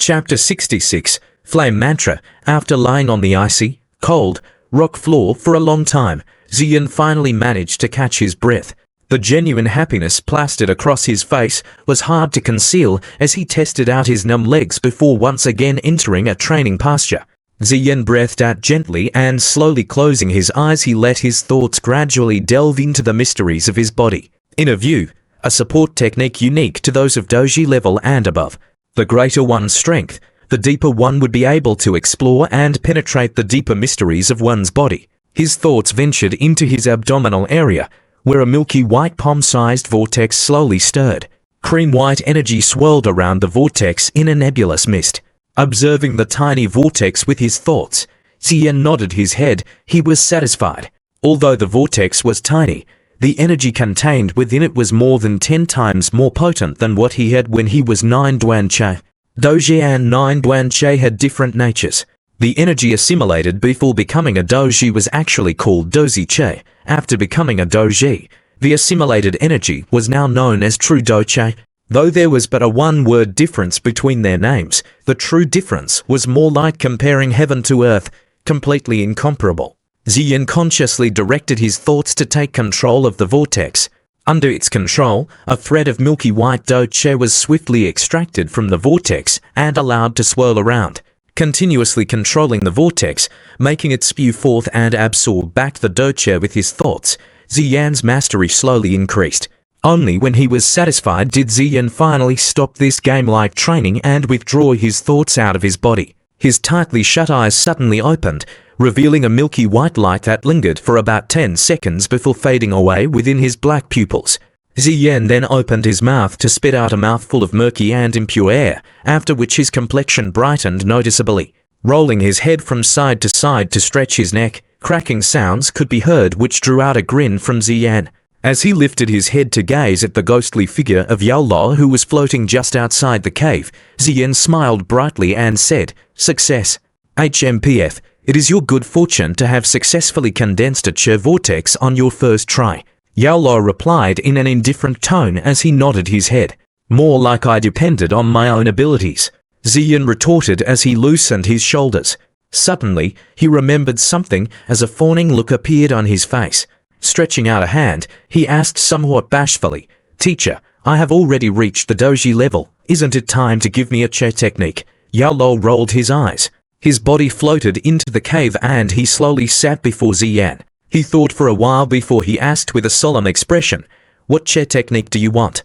Chapter 66, Flame Mantra. After lying on the icy, cold, rock floor for a long time, Xian finally managed to catch his breath. The genuine happiness plastered across his face was hard to conceal as he tested out his numb legs before once again entering a training posture. Xian breathed out gently and slowly closing his eyes, he let his thoughts gradually delve into the mysteries of his body. Inner View, a support technique unique to those of doji level and above. The greater one's strength, the deeper one would be able to explore and penetrate the deeper mysteries of one's body. His thoughts ventured into his abdominal area, where a milky white palm-sized vortex slowly stirred. Cream-white energy swirled around the vortex in a nebulous mist. Observing the tiny vortex with his thoughts, Xian nodded his head. He was satisfied. Although the vortex was tiny, the energy contained within it was more than 10 times more potent than what he had when he was 9 Duanche. Doji and 9 Duanche had different natures. The energy assimilated before becoming a doji was actually called dozi che. After becoming a doji, the assimilated energy was now known as true doche. Though there was but a one-word difference between their names, the true difference was more like comparing heaven to earth, completely incomparable. Xian consciously directed his thoughts to take control of the vortex. Under its control, a thread of milky white doche was swiftly extracted from the vortex and allowed to swirl around, continuously controlling the vortex, making it spew forth and absorb back the doche with his thoughts. Xian's mastery slowly increased. Only when he was satisfied did Xian finally stop this game-like training and withdraw his thoughts out of his body. His tightly shut eyes suddenly opened, revealing a milky white light that lingered for about 10 seconds before fading away within his black pupils. Xian then opened his mouth to spit out a mouthful of murky and impure air, after which his complexion brightened noticeably. Rolling his head from side to stretch his neck, cracking sounds could be heard which drew out a grin from Xian. As he lifted his head to gaze at the ghostly figure of Yao Lo who was floating just outside the cave, Xian smiled brightly and said, "Success. HMPF, it is your good fortune to have successfully condensed a Che vortex on your first try." Yao Lo replied in an indifferent tone as he nodded his head. "More like I depended on my own abilities," Xian retorted as he loosened his shoulders. Suddenly, he remembered something as a fawning look appeared on his face. Stretching out a hand, he asked somewhat bashfully, "Teacher, I have already reached the doji level. Isn't it time to give me a Che technique?" Yao Lo rolled his eyes. His body floated into the cave and he slowly sat before Xian. He thought for a while before he asked with a solemn expression, "What Che technique do you want?"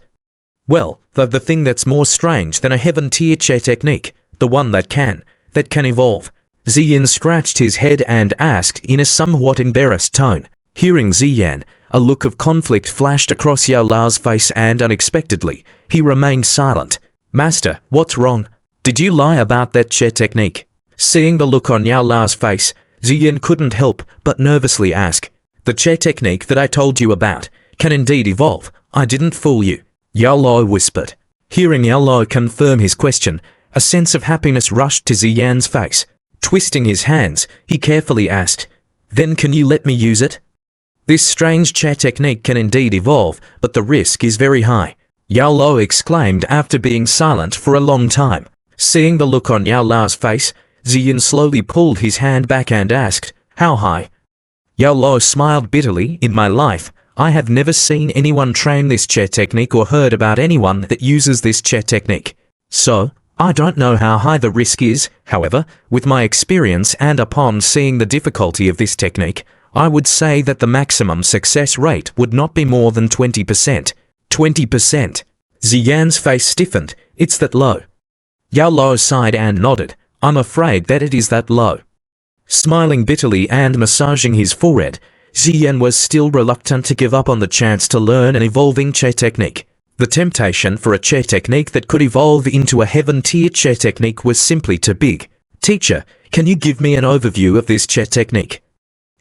"Well, the thing that's more strange than a heaven-tier Che technique, the one that can evolve." Xian scratched his head and asked in a somewhat embarrassed tone. Hearing Xian, a look of conflict flashed across Yao Lao's face and unexpectedly, he remained silent. "Master, what's wrong? Did you lie about that Che technique?" Seeing the look on Yao Lao's face, Xian couldn't help but nervously ask. "The Che technique that I told you about can indeed evolve. I didn't fool you," Yao Lao whispered. Hearing Yao Lao confirm his question, a sense of happiness rushed to Xian's face. Twisting his hands, he carefully asked, "Then can you let me use it?" "This strange Che technique can indeed evolve, but the risk is very high," Yao Lao exclaimed after being silent for a long time. Seeing the look on Yao Lao's face, Xian slowly pulled his hand back and asked, "How high?" Yao Lao smiled bitterly. "In my life, I have never seen anyone train this Che technique or heard about anyone that uses this Che technique. So, I don't know how high the risk is. However, with my experience and upon seeing the difficulty of this technique, I would say that the maximum success rate would not be more than 20%. 20%. Xian's face stiffened. "It's that low." Yao Lo sighed and nodded. "I'm afraid that it is that low." Smiling bitterly and massaging his forehead, Xian was still reluctant to give up on the chance to learn an evolving Che technique. The temptation for a Che technique that could evolve into a heaven-tier Che technique was simply too big. "Teacher, can you give me an overview of this Che technique?"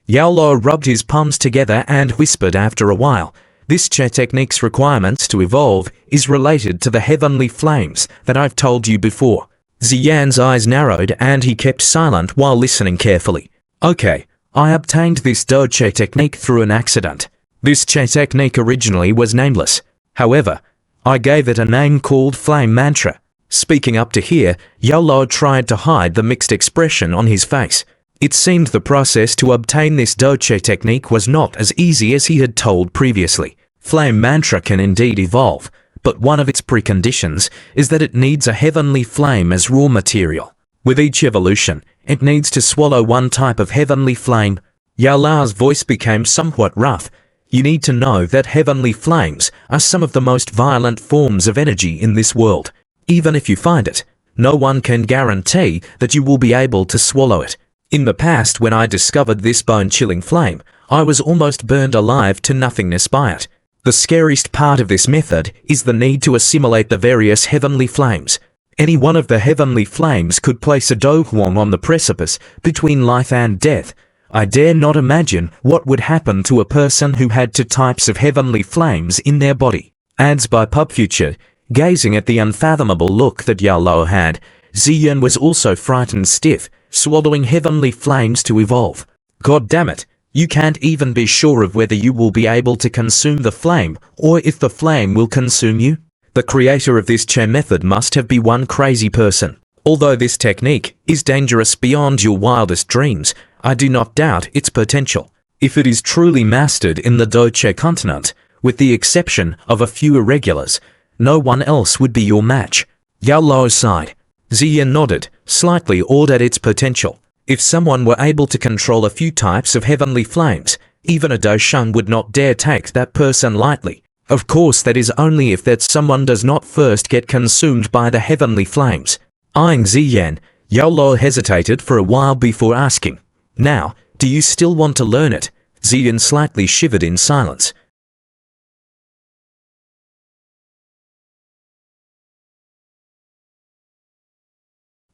Yao Lo rubbed his palms together and whispered after a while, "This Che technique's requirements to evolve is related to the heavenly flames that I've told you before." Xian's eyes narrowed and he kept silent while listening carefully. "Okay, I obtained this Che technique through an accident. This Che technique originally was nameless. However, I gave it a name called Flame Mantra. Speaking up to here, Yolo tried to hide the mixed expression on his face. It seemed the process to obtain this doche technique was not as easy as he had told previously. Flame mantra can indeed evolve, but one of its preconditions is that it needs a heavenly flame as raw material. With each evolution, it needs to swallow one type of heavenly flame. Yalao's voice became somewhat rough. You need to know that heavenly flames are some of the most violent forms of energy in this world. Even if you find it, no one can guarantee that you will be able to swallow it. In the past, when I discovered this bone-chilling flame, I was almost burned alive to nothingness by it. The scariest part of this method is the need to assimilate the various heavenly flames. Any one of the heavenly flames could place a Dohuang on the precipice between life and death. I dare not imagine what would happen to a person who had two types of heavenly flames in their body. Adds by PubFuture. Gazing at the unfathomable look that Yalo had, Ziyan was also frightened stiff, swallowing heavenly flames to evolve. God damn it, you can't even be sure of whether you will be able to consume the flame or if the flame will consume you. The creator of this Che method must have been one crazy person. Although this technique is dangerous beyond your wildest dreams, I do not doubt its potential. If it is truly mastered in the Doche continent, with the exception of a few irregulars, no one else would be your match. Yao Lo sighed. Ziyan nodded, slightly awed at its potential. If someone were able to control a few types of heavenly flames, even a Doshun would not dare take that person lightly. Of course, that is only if that someone does not first get consumed by the heavenly flames. Eyeing Ziyan, Yao Lo hesitated for a while before asking, "Now, do you still want to learn it?" Ziyan slightly shivered in silence.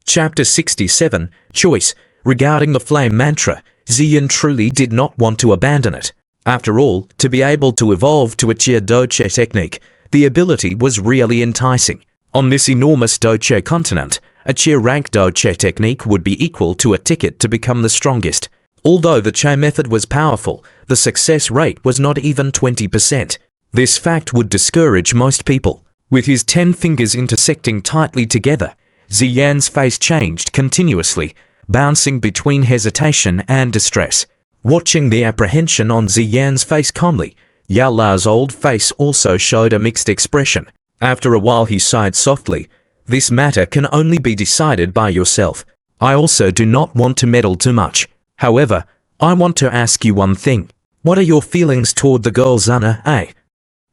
Chapter 67, Choice. Regarding the flame mantra, Ziyan truly did not want to abandon it. After all, to be able to evolve to a Chia Doche technique, the ability was really enticing. On this enormous Doche continent, a Chia rank Doche technique would be equal to a ticket to become the strongest. Although the Che method was powerful, the success rate was not even 20%. This fact would discourage most people. With his 10 fingers intersecting tightly together, Ziyan's face changed continuously, bouncing between hesitation and distress. Watching the apprehension on Ziyan's face calmly, Yao Lao's old face also showed a mixed expression. After a while he sighed softly. "This matter can only be decided by yourself. I also do not want to meddle too much. However, I want to ask you one thing. What are your feelings toward the girl Xun Er, eh?"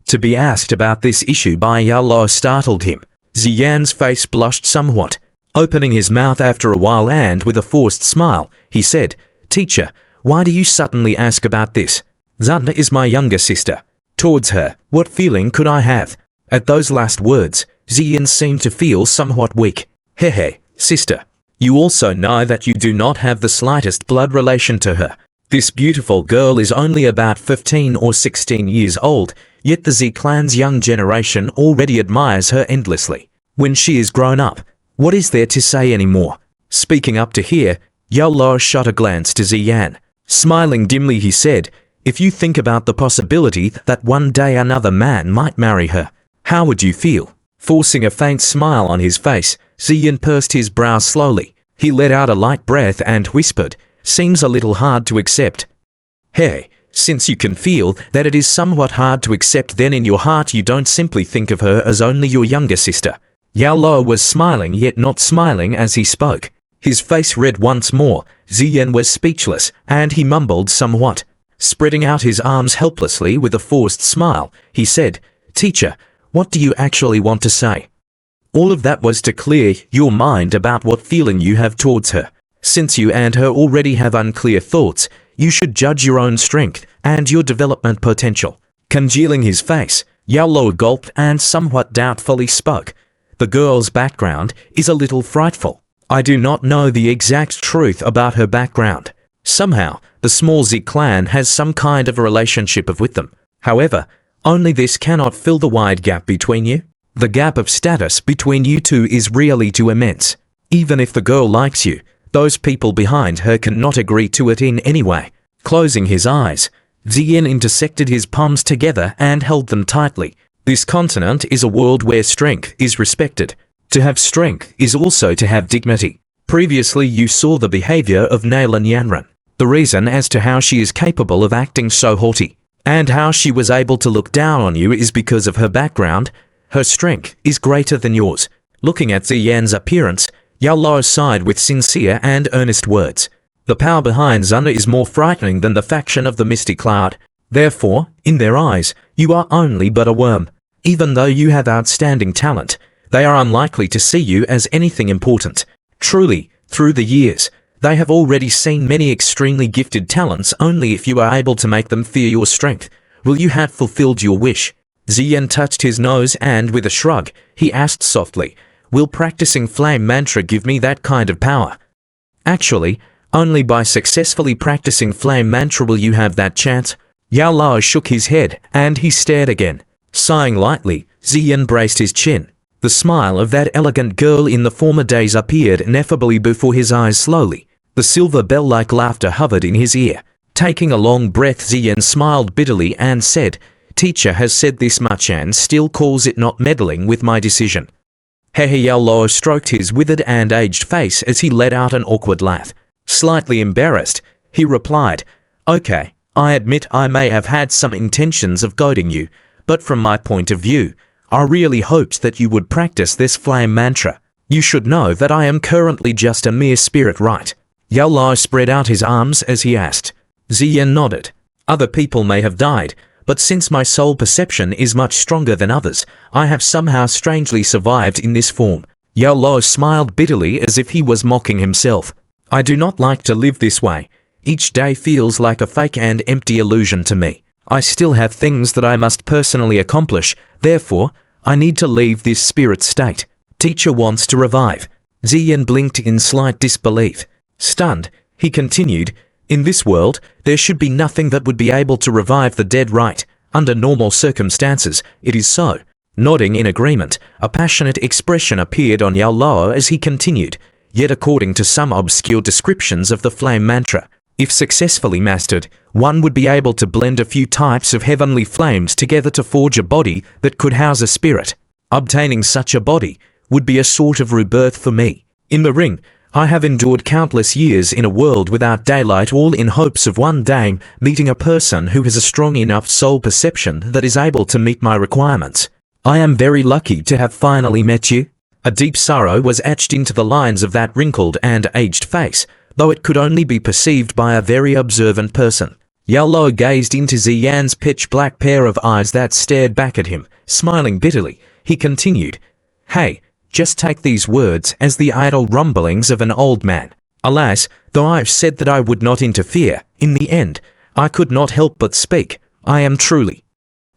To be asked about this issue by Yao Lao startled him. Ziyan's face blushed somewhat. Opening his mouth after a while and with a forced smile, he said, "Teacher, why do you suddenly ask about this? Xun Er is my younger sister. Towards her, what feeling could I have?" At those last words, Ziyan seemed to feel somewhat weak. "Hehe, sister. You also know that you do not have the slightest blood relation to her. This beautiful girl is only about 15 or 16 years old, yet the Z clan's young generation already admires her endlessly. When she is grown up, what is there to say anymore?" Speaking up to here, Yao Lo shot a glance to Ziyan. Smiling dimly he said, "If you think about the possibility that one day another man might marry her, how would you feel?" Forcing a faint smile on his face, Ziyan pursed his brow slowly. He let out a light breath and whispered, "Seems a little hard to accept." "Hey, since you can feel that it is somewhat hard to accept, then in your heart you don't simply think of her as only your younger sister." Yao Lo was smiling yet not smiling as he spoke. His face red once more. Ziyan was speechless, and he mumbled somewhat. Spreading out his arms helplessly with a forced smile, he said, "Teacher, what do you actually want to say?" All of that was to clear your mind about what feeling you have towards her. Since you and her already have unclear thoughts, you should judge your own strength and your development potential. Congealing his face, Yao Lo gulped and somewhat doubtfully spoke. "The girl's background is a little frightful. I do not know the exact truth about her background. Somehow, the small Z clan has some kind of a relationship with them. However, only this cannot fill the wide gap between you. The gap of status between you two is really too immense. Even if the girl likes you, those people behind her cannot agree to it in any way." Closing his eyes, Ziyan intersected his palms together and held them tightly. This continent is a world where strength is respected. To have strength is also to have dignity. Previously you saw the behavior of Nailan Yanran, the reason as to how she is capable of acting so haughty, and how she was able to look down on you is because of her background. Her strength is greater than yours. Looking at Ziyan's appearance, Yao Lao sighed with sincere and earnest words. The power behind Xun Er is more frightening than the faction of the Misty Cloud. Therefore, in their eyes, you are only but a worm. Even though you have outstanding talent, they are unlikely to see you as anything important. Truly, through the years, they have already seen many extremely gifted talents only if you are able to make them fear your strength. Will you have fulfilled your wish? Ziyan touched his nose and with a shrug, he asked softly, will practicing flame mantra give me that kind of power? Actually, only by successfully practicing flame mantra will you have that chance. Yao Lao shook his head and he stared again. Sighing lightly, Ziyan braced his chin. The smile of that elegant girl in the former days appeared ineffably before his eyes slowly. The silver bell-like laughter hovered in his ear. Taking a long breath, Ziyan smiled bitterly and said, Teacher has said this much and still calls it not meddling with my decision. Yao Lao stroked his withered and aged face as he let out an awkward laugh. Slightly embarrassed, he replied, Okay, I admit I may have had some intentions of goading you, but from my point of view, I really hoped that you would practice this flame mantra. You should know that I am currently just a mere spirit, right? Yao Lao spread out his arms as he asked. Ziyan nodded. Other people may have died, but since my soul perception is much stronger than others, I have somehow strangely survived in this form. Yao Lao smiled bitterly as if he was mocking himself. I do not like to live this way. Each day feels like a fake and empty illusion to me. I still have things that I must personally accomplish, therefore, I need to leave this spirit state. Teacher wants to revive. Ziyan blinked in slight disbelief. Stunned, he continued, in this world, there should be nothing that would be able to revive the dead, right? Under normal circumstances, it is so. Nodding in agreement, a passionate expression appeared on Yao Lao as he continued. Yet according to some obscure descriptions of the flame mantra, if successfully mastered, one would be able to blend a few types of heavenly flames together to forge a body that could house a spirit. Obtaining such a body would be a sort of rebirth for me. In the ring, I have endured countless years in a world without daylight, all in hopes of one day meeting a person who has a strong enough soul perception that is able to meet my requirements. I am very lucky to have finally met you. A deep sorrow was etched into the lines of that wrinkled and aged face, though it could only be perceived by a very observant person. Yao Lao gazed into Ziyan's pitch-black pair of eyes that stared back at him. Smiling bitterly, he continued, Hey, just take these words as the idle rumblings of an old man. Alas, though I have said that I would not interfere, in the end, I could not help but speak. I am truly.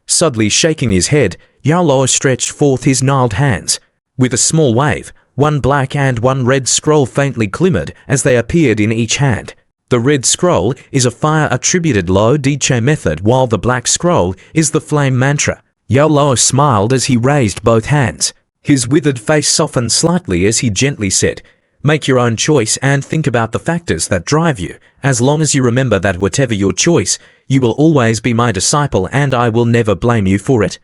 Suddenly shaking his head, Yao Lao stretched forth his gnarled hands. With a small wave, one black and one red scroll faintly glimmered as they appeared in each hand. The red scroll is a fire-attributed Lao Diche method, while the black scroll is the flame mantra. Yao Lao smiled as he raised both hands. His withered face softened slightly as he gently said, Make your own choice and think about the factors that drive you. As long as you remember that whatever your choice, you will always be my disciple and I will never blame you for it.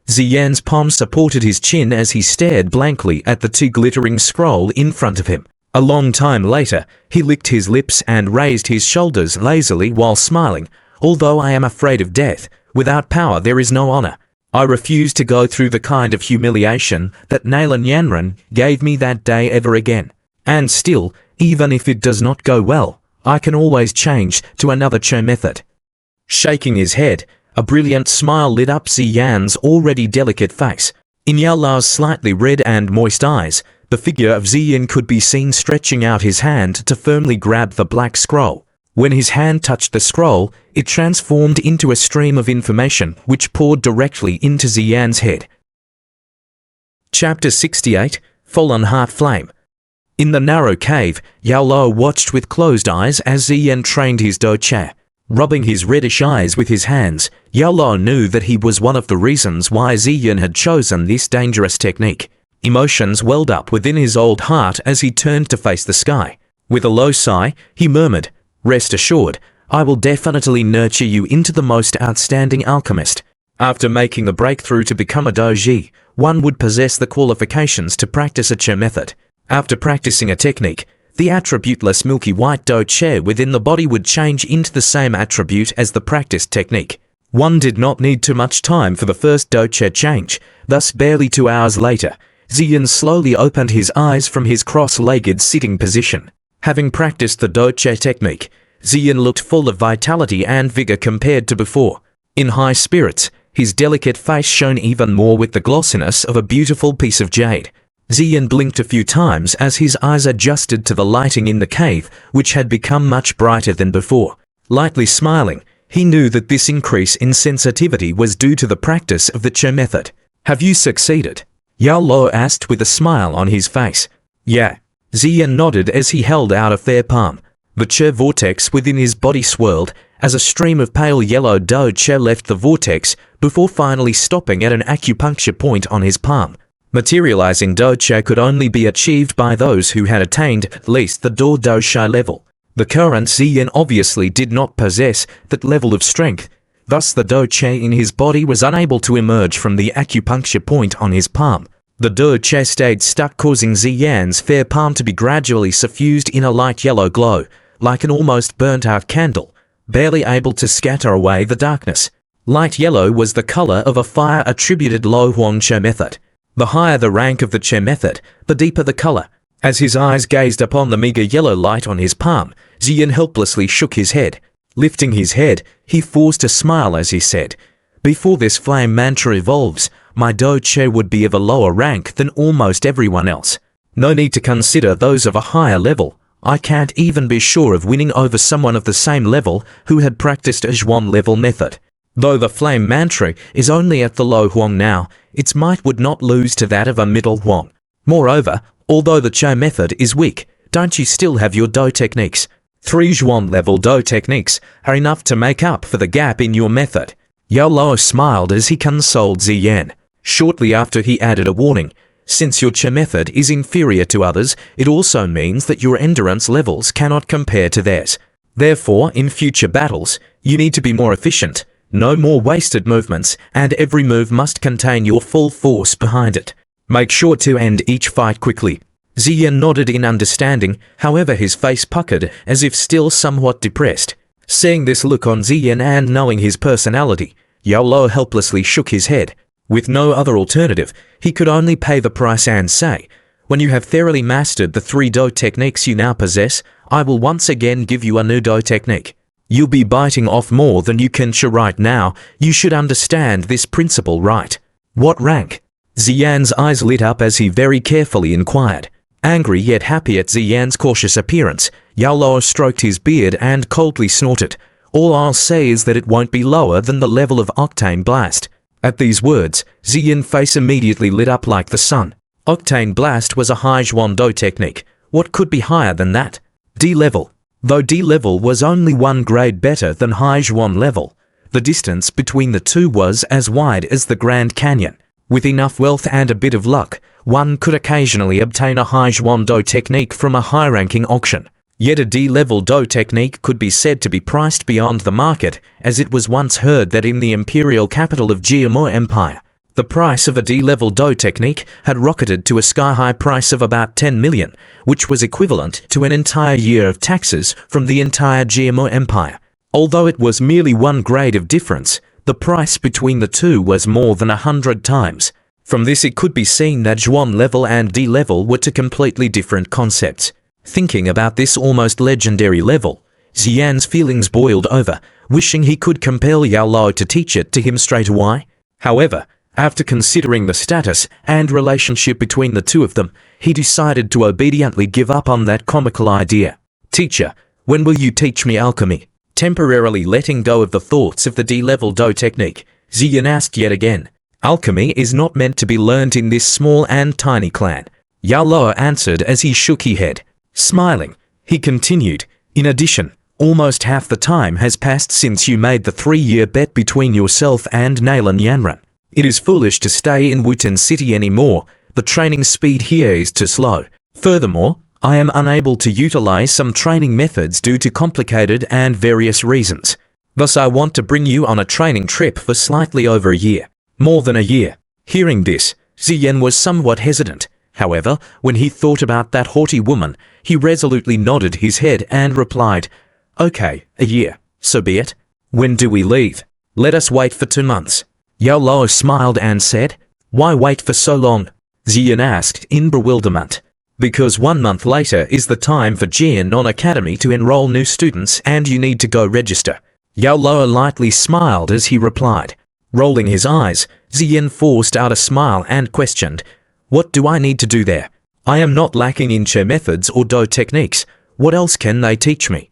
Ziyan's palm supported his chin as he stared blankly at the two glittering scroll in front of him. A long time later, he licked his lips and raised his shoulders lazily while smiling. Although I am afraid of death, without power there is no honor. I refuse to go through the kind of humiliation that Nailan Yanran gave me that day ever again. And still, even if it does not go well, I can always change to another Cho method. Shaking his head, a brilliant smile lit up Ziyan's already delicate face. In Yao Lao's slightly red and moist eyes, the figure of Ziyan could be seen stretching out his hand to firmly grab the black scroll. When his hand touched the scroll, it transformed into a stream of information which poured directly into Ziyan's head. Chapter 68, Fallen Heart Flame. In the narrow cave, Yao Lao watched with closed eyes as Ziyan trained his doche. Rubbing his reddish eyes with his hands, Yao Lao knew that he was one of the reasons why Ziyan had chosen this dangerous technique. Emotions welled up within his old heart as he turned to face the sky. With a low sigh, he murmured, Rest assured, I will definitely nurture you into the most outstanding alchemist. After making the breakthrough to become a doji, one would possess the qualifications to practice a Che method. After practicing a technique, the attributeless milky white Do Che within the body would change into the same attribute as the practiced technique. One did not need too much time for the first Do Che change, thus barely 2 hours later, Ziyan slowly opened his eyes from his cross-legged sitting position. Having practiced the Do Che technique, Ziyan looked full of vitality and vigor compared to before. In high spirits, his delicate face shone even more with the glossiness of a beautiful piece of jade. Ziyan blinked a few times as his eyes adjusted to the lighting in the cave, which had become much brighter than before. Lightly smiling, he knew that this increase in sensitivity was due to the practice of the Che method. "Have you succeeded?" Yao Lo asked with a smile on his face. "Yeah." Ziyan nodded as he held out a fair palm. The Che vortex within his body swirled as a stream of pale yellow Do Che left the vortex before finally stopping at an acupuncture point on his palm. Materializing Do Che could only be achieved by those who had attained at least the Do Shai level. The current Ziyan obviously did not possess that level of strength, thus the Do Che in his body was unable to emerge from the acupuncture point on his palm. The Do Che stayed stuck, causing Ziyan's fair palm to be gradually suffused in a light yellow glow, like an almost burnt-out candle, barely able to scatter away the darkness. Light yellow was the color of a fire-attributed Lo Huang Che method. The higher the rank of the Che method, the deeper the color. As his eyes gazed upon the meager yellow light on his palm, Ziyan helplessly shook his head. Lifting his head, he forced a smile as he said, "Before this flame mantra evolves, my Do Che would be of a lower rank than almost everyone else. No need to consider those of a higher level. I can't even be sure of winning over someone of the same level who had practiced a Zhuan level method. Though the flame mantra is only at the Lo Huang now, its might would not lose to that of a middle Huang. Moreover, although the Che method is weak, don't you still have your Do techniques? 3 Zhuan level Do techniques are enough to make up for the gap in your method." Yao Lo smiled as he consoled Ziyan. Shortly after he added a warning. "Since your Che method is inferior to others, it also means that your endurance levels cannot compare to theirs. Therefore, in future battles, you need to be more efficient. No more wasted movements, and every move must contain your full force behind it. Make sure to end each fight quickly." Ziyan nodded in understanding, however his face puckered as if still somewhat depressed. Seeing this look on Ziyan and knowing his personality, Yao Lo helplessly shook his head. With no other alternative, he could only pay the price and say, "When you have thoroughly mastered the 3 Do techniques you now possess, I will once again give you a new Do technique. You'll be biting off more than you can chew right now. You should understand this principle, right?" "What rank?" Ziyan's eyes lit up as he very carefully inquired. Angry yet happy at Ziyan's cautious appearance, Yao Lo stroked his beard and coldly snorted. "All I'll say is that it won't be lower than the level of Octane Blast." At these words, Ziyan's face immediately lit up like the sun. Octane Blast was a high Zhuan Do technique. What could be higher than that? D level. Though D level was only 1 grade better than high Zhuan level, the distance between the two was as wide as the Grand Canyon. With enough wealth and a bit of luck, one could occasionally obtain a high Zhuan Do technique from a high-ranking auction. Yet a D-level Do technique could be said to be priced beyond the market, as it was once heard that in the imperial capital of Jiamo Empire, the price of a D-level Do technique had rocketed to a sky-high price of about 10 million, which was equivalent to an entire year of taxes from the entire Jiamo Empire. Although it was merely 1 grade of difference, the price between the two was more than 100 times. From this it could be seen that Zhuan level and D level were two completely different concepts. Thinking about this almost legendary level, Ziyan's feelings boiled over, wishing he could compel Yao Lo to teach it to him straight away. However, after considering the status and relationship between the two of them, he decided to obediently give up on that comical idea. "Teacher, when will you teach me alchemy?" Temporarily letting go of the thoughts of the D-level Do technique, Ziyan asked yet again. "Alchemy is not meant to be learned in this small and tiny clan," Yao Lo answered as he shook his head. Smiling, he continued, "In addition, almost half the time has passed since you made the 3-year bet between yourself and Nalan Yanran. It is foolish to stay in Wuten City anymore. The training speed here is too slow. Furthermore, I am unable to utilize some training methods due to complicated and various reasons. Thus I want to bring you on a training trip for slightly over a year. More than a year." Hearing this, Ziyan was somewhat hesitant. However, when he thought about that haughty woman, he resolutely nodded his head and replied, "Okay, a year, so be it. When do we leave?" "Let us wait for 2 months." Yao Luo smiled and said, "Why wait for so long?" Ziyan asked in bewilderment. "Because 1 month later is the time for Jianan Academy to enroll new students and you need to go register." Yao Luo lightly smiled as he replied. Rolling his eyes, Ziyan forced out a smile and questioned, "What do I need to do there? I am not lacking in Che methods or Do techniques. What else can they teach me?"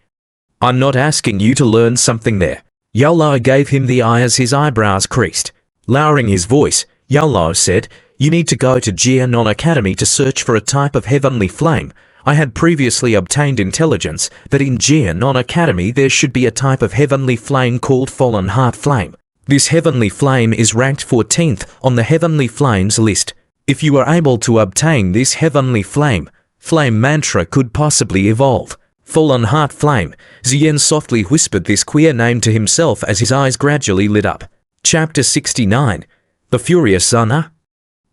"I'm not asking you to learn something there." Yao Luo gave him the eye as his eyebrows creased. Lowering his voice, Yao Luo said, "You need to go to Jianan Academy to search for a type of heavenly flame. I had previously obtained intelligence that in Jianan Academy there should be a type of heavenly flame called Fallen Heart Flame. This heavenly flame is ranked 14th on the heavenly flames list. If you are able to obtain this heavenly flame, flame mantra could possibly evolve." Fallen Heart Flame. Ziyan softly whispered this queer name to himself as his eyes gradually lit up. Chapter 69. The Furious Xun Er.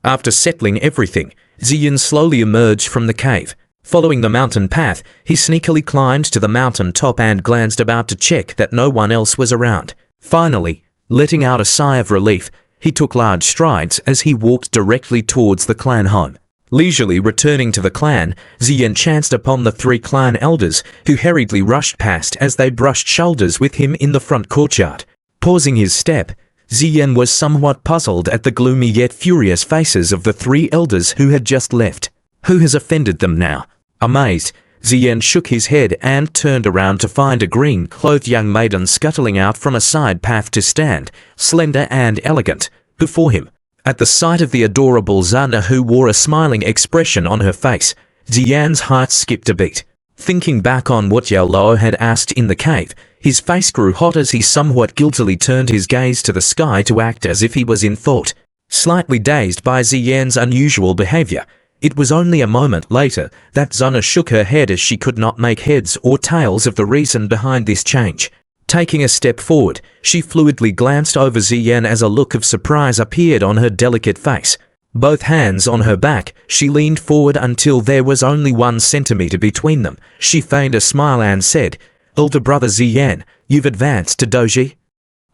After settling everything, Ziyan slowly emerged from the cave. Following the mountain path, he sneakily climbed to the mountain top and glanced about to check that no one else was around. Finally, letting out a sigh of relief, he took large strides as he walked directly towards the clan home. Leisurely returning to the clan, Ziyan chanced upon the 3 clan elders, who hurriedly rushed past as they brushed shoulders with him in the front courtyard. Pausing his step, Ziyan was somewhat puzzled at the gloomy yet furious faces of the 3 elders who had just left. Who has offended them now? Amazed, Ziyan shook his head and turned around to find a green-clothed young maiden scuttling out from a side path to stand, slender and elegant, before him. At the sight of the adorable Xun Er who wore a smiling expression on her face, Ziyan's heart skipped a beat. Thinking back on what Yao Luo had asked in the cave, his face grew hot as he somewhat guiltily turned his gaze to the sky to act as if he was in thought. Slightly dazed by Ziyan's unusual behavior, it was only a moment later that Xun Er shook her head as she could not make heads or tails of the reason behind this change. Taking a step forward, she fluidly glanced over Ziyan as a look of surprise appeared on her delicate face. Both hands on her back, she leaned forward until there was only 1 centimeter between them. She feigned a smile and said, "Elder brother Ziyan, you've advanced to Doji?"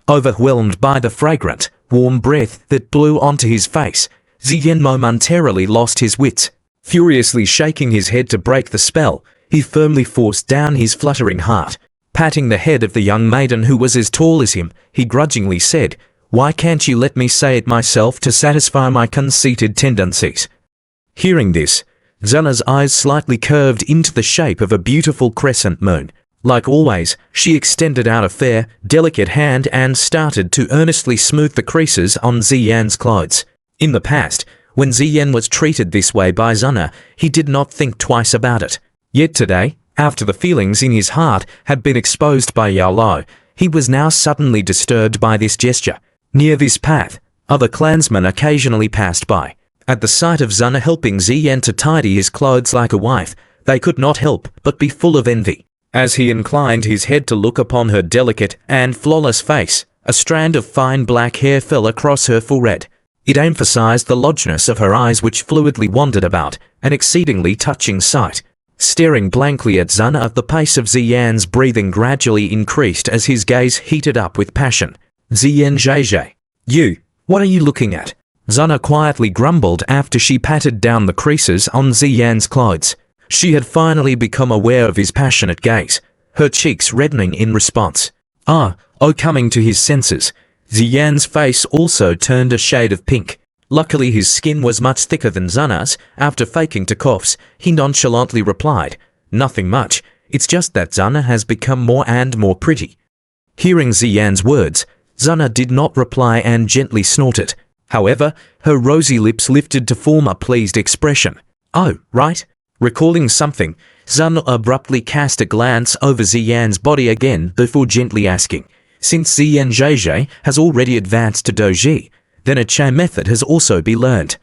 Overwhelmed by the fragrant, warm breath that blew onto his face, Ziyan momentarily lost his wits. Furiously shaking his head to break the spell, he firmly forced down his fluttering heart. Patting the head of the young maiden who was as tall as him, he grudgingly said, "Why can't you let me say it myself to satisfy my conceited tendencies?" Hearing this, Xun Er's eyes slightly curved into the shape of a beautiful crescent moon. Like always, she extended out a fair, delicate hand and started to earnestly smooth the creases on Ziyan's clothes. In the past, when Ziyan was treated this way by Xun Er, he did not think twice about it. Yet today, after the feelings in his heart had been exposed by Yao Luo, he was now suddenly disturbed by this gesture. Near this path, other clansmen occasionally passed by. At the sight of Xun Er helping Ziyan to tidy his clothes like a wife, they could not help but be full of envy. As he inclined his head to look upon her delicate and flawless face, a strand of fine black hair fell across her forehead. It emphasized the largeness of her eyes which fluidly wandered about, an exceedingly touching sight. Staring blankly at Xun Er, the pace of Ziyan's breathing gradually increased as his gaze heated up with passion. "Ziyan Zheizhe, you, what are you looking at?" Xun Er quietly grumbled after she patted down the creases on Ziyan's clothes. She had finally become aware of his passionate gaze, her cheeks reddening in response. Coming to his senses, Ziyan's face also turned a shade of pink. Luckily his skin was much thicker than Xun Er's. After faking to coughs, he nonchalantly replied, "Nothing much, it's just that Xun Er has become more and more pretty." Hearing Ziyan's words, Xun Er did not reply and gently snorted. However, her rosy lips lifted to form a pleased expression. "Oh, right." Recalling something, Xun Er abruptly cast a glance over Ziyan's body again before gently asking, "Since Ziyan Zheizhe has already advanced to Doji, then a Che method has also been learned."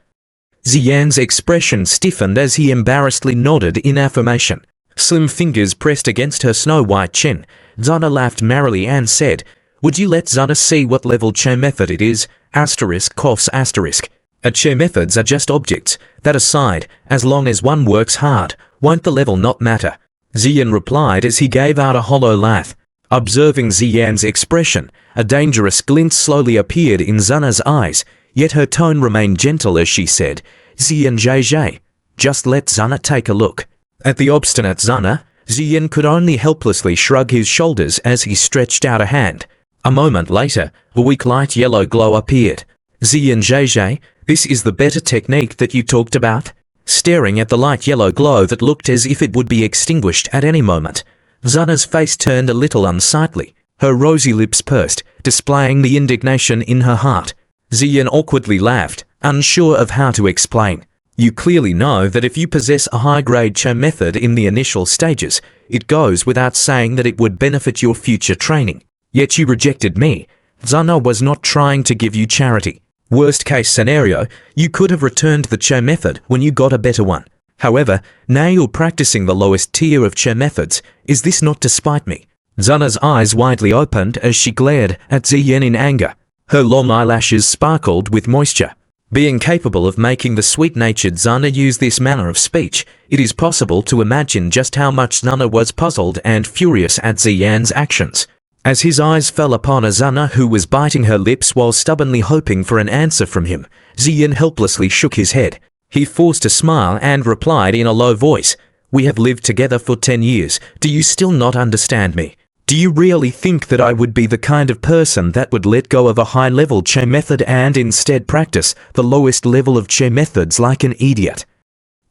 Ziyan's expression stiffened as he embarrassedly nodded in affirmation. Slim fingers pressed against her snow-white chin, Xun Er laughed merrily and said, "Would you let Xun Er see what level Che method it is? Asterisk coughs asterisk." Chair methods are just objects. That aside, as long as one works hard, won't the level not matter? Ziyan replied as he gave out a hollow laugh. Observing Ziyan's expression, a dangerous glint slowly appeared in Xun Er's eyes, yet her tone remained gentle as she said, Ziyan JJ, just let Xun Er take a look. At the obstinate Xun Er, Ziyan could only helplessly shrug his shoulders as he stretched out a hand. A moment later, a weak light yellow glow appeared. Ziyan JJ, this is the better technique that you talked about? Staring at the light yellow glow that looked as if it would be extinguished at any moment, Xun Er's face turned a little unsightly. Her rosy lips pursed, displaying the indignation in her heart. Ziyan awkwardly laughed, unsure of how to explain. You clearly know that if you possess a high-grade Cho method in the initial stages, it goes without saying that it would benefit your future training. Yet you rejected me. Xun Er was not trying to give you charity. Worst case scenario, you could have returned the Cho method when you got a better one. However, now you're practicing the lowest tier of Cho methods. Is this not to spite me? Xun Er's eyes widely opened as she glared at Ziyan in anger. Her long eyelashes sparkled with moisture. Being capable of making the sweet-natured Xun Er use this manner of speech, it is possible to imagine just how much Xun Er was puzzled and furious at Ziyan's actions. As his eyes fell upon a Xun Er who was biting her lips while stubbornly hoping for an answer from him, Ziyan helplessly shook his head. He forced a smile and replied in a low voice, We have lived together for 10 years. Do you still not understand me? Do you really think that I would be the kind of person that would let go of a high-level Che method and instead practice the lowest level of Che methods like an idiot?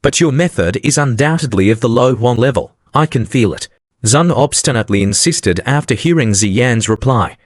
But your method is undoubtedly of the low one level. I can feel it. Xun obstinately insisted after hearing Ziyan's reply.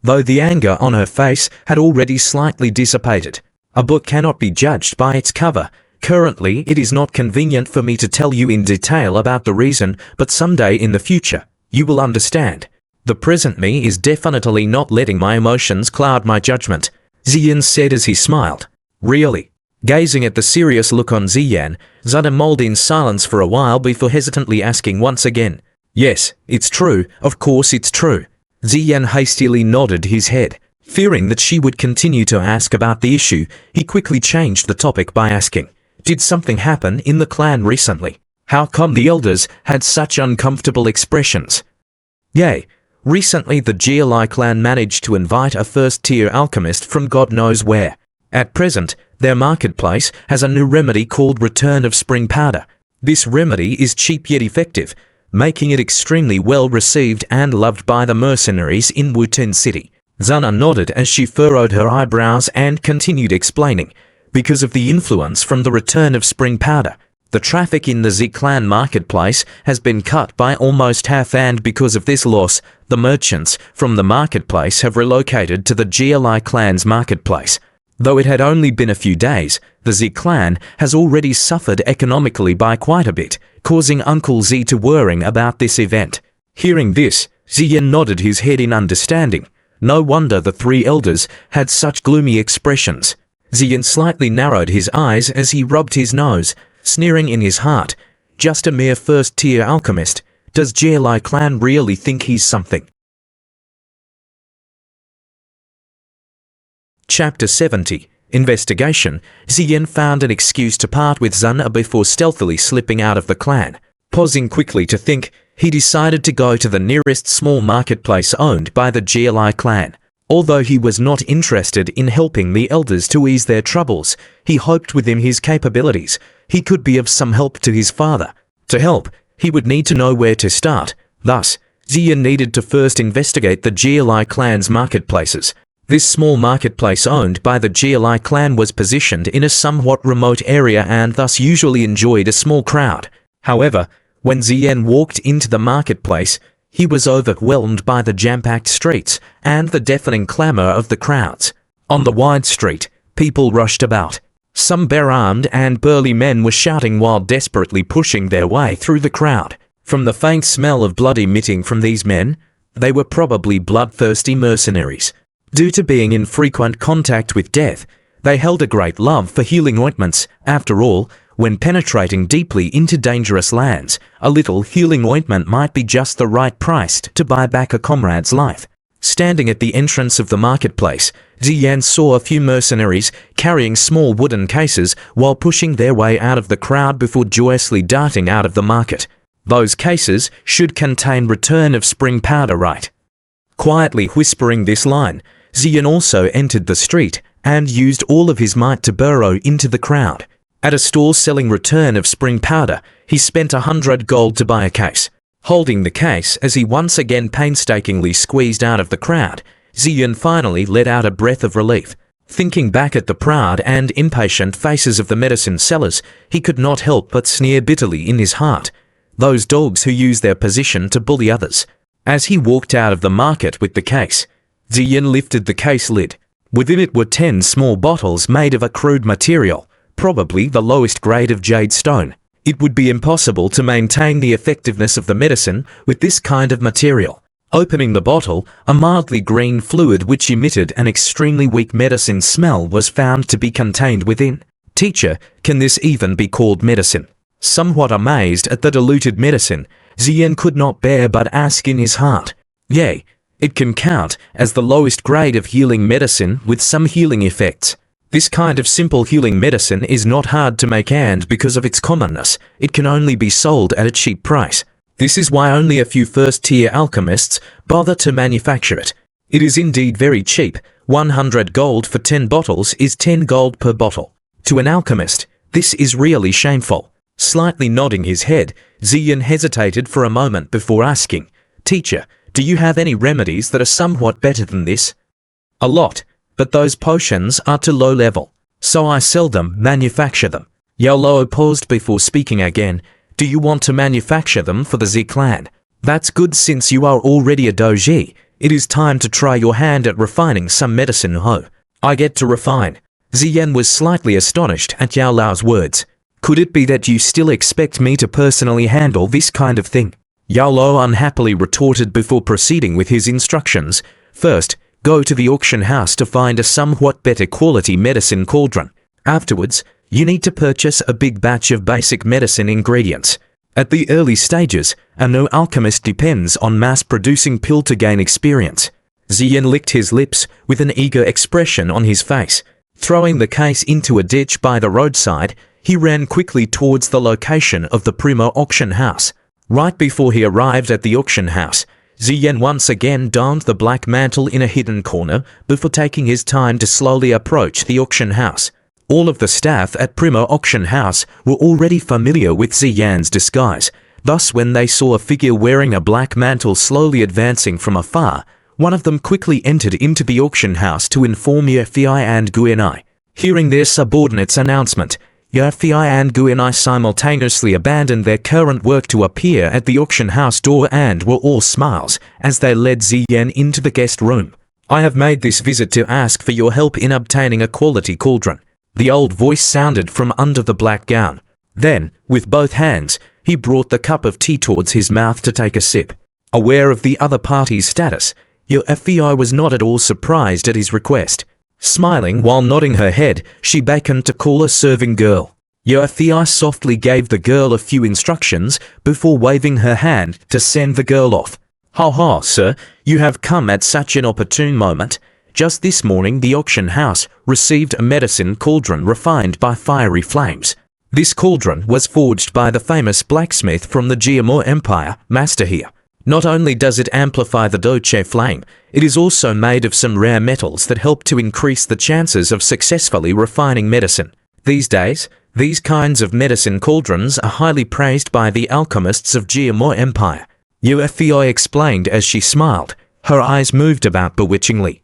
Though the anger on her face had already slightly dissipated. A book cannot be judged by its cover. Currently, it is not convenient for me to tell you in detail about the reason, but someday in the future, you will understand. The present me is definitely not letting my emotions cloud my judgment, Ziyan said as he smiled. Really? Gazing at the serious look on Ziyan, Xun Er mulled in silence for a while before hesitantly asking once again. Yes, it's true, of course it's true. Ziyan hastily nodded his head. Fearing that she would continue to ask about the issue, he quickly changed the topic by asking, Did something happen in the clan recently? How come the elders had such uncomfortable expressions? Yay, recently the GLI clan managed to invite a first-tier alchemist from God knows where. At present, their marketplace has a new remedy called Return of Spring Powder. This remedy is cheap yet effective, making it extremely well received and loved by the mercenaries in Wuten City. Xun Er nodded as she furrowed her eyebrows and continued explaining. Because of the influence from the Return of Spring Powder, the traffic in the Z clan marketplace has been cut by almost half, and because of this loss, the merchants from the marketplace have relocated to the GLI clan's marketplace. Though it had only been a few days, the Z clan has already suffered economically by quite a bit, causing Uncle Z to worrying about this event. Hearing this, Ziyan nodded his head in understanding. No wonder the three elders had such gloomy expressions. Ziyan slightly narrowed his eyes as he rubbed his nose, sneering in his heart. Just a mere first-tier alchemist. Does GLI clan really think he's something? Chapter 70. Investigation. Ziyan found an excuse to part with Xun Er before stealthily slipping out of the clan. Pausing quickly to think, he decided to go to the nearest small marketplace owned by the GLI clan. Although he was not interested in helping the elders to ease their troubles, he hoped within his capabilities, he could be of some help to his father. To help, he would need to know where to start. Thus, Ziyan needed to first investigate the GLI clan's marketplaces. This small marketplace owned by the GLI clan was positioned in a somewhat remote area and thus usually enjoyed a small crowd. However, when Ziyan walked into the marketplace, he was overwhelmed by the jam-packed streets and the deafening clamor of the crowds. On the wide street, people rushed about. Some bare-armed and burly men were shouting while desperately pushing their way through the crowd. From the faint smell of blood emitting from these men, they were probably bloodthirsty mercenaries. Due to being in frequent contact with death, they held a great love for healing ointments. After all, when penetrating deeply into dangerous lands, a little healing ointment might be just the right price to buy back a comrade's life. Standing at the entrance of the marketplace, Ziyan saw a few mercenaries carrying small wooden cases while pushing their way out of the crowd before joyously darting out of the market. Those cases should contain return of spring powder, right? Quietly whispering this line, Ziyan also entered the street and used all of his might to burrow into the crowd. At a store selling return of spring powder, he spent 100 gold to buy a case. Holding the case as he once again painstakingly squeezed out of the crowd, Ziyan finally let out a breath of relief. Thinking back at the proud and impatient faces of the medicine sellers, he could not help but sneer bitterly in his heart. Those dogs who use their position to bully others. As he walked out of the market with the case, Ziyan lifted the case lid. Within it were 10 small bottles made of a crude material, probably the lowest grade of jade stone. It would be impossible to maintain the effectiveness of the medicine with this kind of material. Opening the bottle, a mildly green fluid which emitted an extremely weak medicine smell was found to be contained within. Teacher, can this even be called medicine? Somewhat amazed at the diluted medicine, Ziyan could not bear but ask in his heart, "Yea, it can count as the lowest grade of healing medicine with some healing effects. This kind of simple healing medicine is not hard to make, and because of its commonness, it can only be sold at a cheap price. This is why only a few first-tier alchemists bother to manufacture it. It is indeed very cheap. 100 gold for 10 bottles is 10 gold per bottle. To an alchemist, this is really shameful." Slightly nodding his head, Ziyan hesitated for a moment before asking, "Teacher, do you have any remedies that are somewhat better than this?" "A lot. But those potions are too low level, so I seldom manufacture them." Yao Luo paused before speaking again. "Do you want to manufacture them for the Z clan? That's good, since you are already a doji. It is time to try your hand at refining some medicine." "Ho, I get to refine." Ziyan was slightly astonished at Yao Luo's words. "Could it be that you still expect me to personally handle this kind of thing?" Yao Luo unhappily retorted before proceeding with his instructions. "First, go to the auction house to find a somewhat better quality medicine cauldron. Afterwards, you need to purchase a big batch of basic medicine ingredients. At the early stages, a new alchemist depends on mass-producing pill to gain experience." Ziyan licked his lips with an eager expression on his face. Throwing the case into a ditch by the roadside, he ran quickly towards the location of the Primo auction house. Right before he arrived at the auction house, Ziyan once again donned the black mantle in a hidden corner before taking his time to slowly approach the auction house. All of the staff at Primo auction house were already familiar with Ziyan's disguise. Thus, when they saw a figure wearing a black mantle slowly advancing from afar, one of them quickly entered into the auction house to inform Fei and Guanai. Hearing their subordinate's announcement, Fei and Guanai simultaneously abandoned their current work to appear at the auction house door and were all smiles as they led Ziyan into the guest room. "I have made this visit to ask for your help in obtaining a quality cauldron." The old voice sounded from under the black gown. Then, with both hands, he brought the cup of tea towards his mouth to take a sip. Aware of the other party's status, Fei was not at all surprised at his request. Smiling while nodding her head, she beckoned to call a serving girl. Fei softly gave the girl a few instructions before waving her hand to send the girl off. "Ha ha, sir, you have come at such an opportune moment. Just this morning the auction house received a medicine cauldron refined by fiery flames. This cauldron was forged by the famous blacksmith from the Jiamor Empire, Master here. Not only does it amplify the Doche flame, it is also made of some rare metals that help to increase the chances of successfully refining medicine. These days, these kinds of medicine cauldrons are highly praised by the alchemists of Jiamor Empire." Fei explained as she smiled. Her eyes moved about bewitchingly.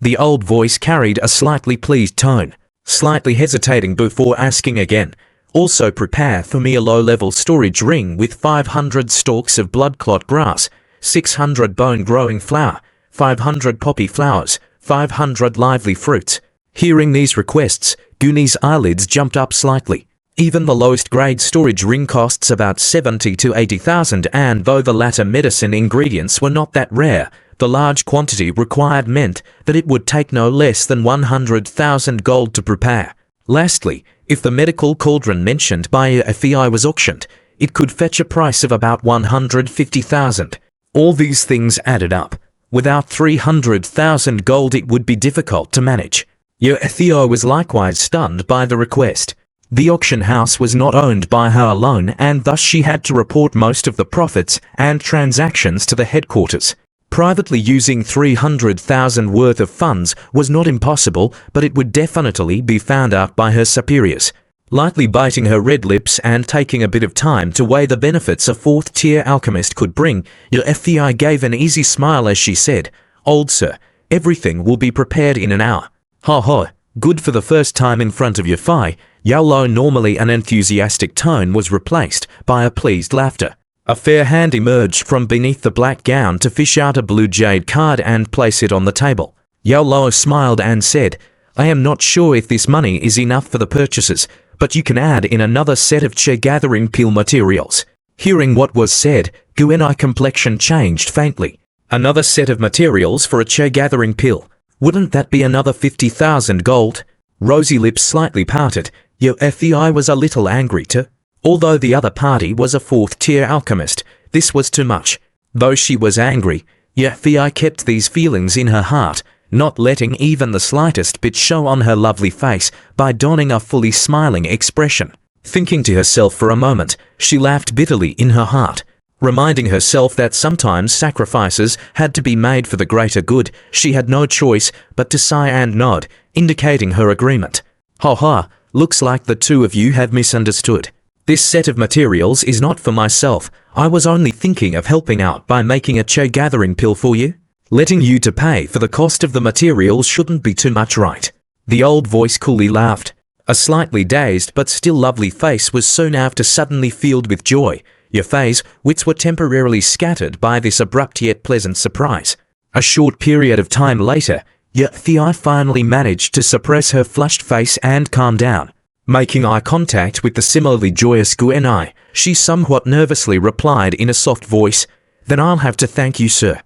The old voice carried a slightly pleased tone. Slightly hesitating before asking again, "Also prepare for me a low-level storage ring with 500 stalks of blood-clot grass, 600 bone-growing flower, 500 poppy flowers, 500 lively fruits." Hearing these requests, Guni's eyelids jumped up slightly. Even the lowest grade storage ring costs about 70 to 80,000, and though the latter medicine ingredients were not that rare, the large quantity required meant that it would take no less than 100,000 gold to prepare. Lastly, if the medical cauldron mentioned by Fei was auctioned, it could fetch a price of about 150,000. All these things added up. Without 300,000 gold it would be difficult to manage. Theo was likewise stunned by the request. The auction house was not owned by her alone, and thus she had to report most of the profits and transactions to the headquarters. Privately using 300,000 worth of funds was not impossible, but it would definitely be found out by her superiors. Lightly biting her red lips and taking a bit of time to weigh the benefits a fourth-tier alchemist could bring, Theo gave an easy smile as she said, "Old sir, everything will be prepared in an hour." "Ha ha, good for the first time in front of your Phi." Yao normally an enthusiastic tone was replaced by a pleased laughter. A fair hand emerged from beneath the black gown to fish out a blue jade card and place it on the table. Yao smiled and said, "I am not sure if this money is enough for the purchases, but you can add in another set of gathering peel materials." Hearing what was said, Guenai's complexion changed faintly. Another set of materials for a gathering peel. Wouldn't that be another 50,000 gold? Rosy lips slightly parted. Theo was a little angry too. Although the other party was a fourth-tier alchemist, this was too much. Though she was angry, Theo kept these feelings in her heart, not letting even the slightest bit show on her lovely face by donning a fully smiling expression. Thinking to herself for a moment, she laughed bitterly in her heart. Reminding herself that sometimes sacrifices had to be made for the greater good, she had no choice but to sigh and nod, indicating her agreement. "Ha ha, looks like the two of you have misunderstood. This set of materials is not for myself. I was only thinking of helping out by making a gathering pill for you. Letting you to pay for the cost of the materials shouldn't be too much, right?" The old voice coolly laughed. A slightly dazed but still lovely face was soon after suddenly filled with joy, your face, which were temporarily scattered by this abrupt yet pleasant surprise. A short period of time later, Theo finally managed to suppress her flushed face and calm down. Making eye contact with the similarly joyous Guenai, she somewhat nervously replied in a soft voice, "Then I'll have to thank you, sir.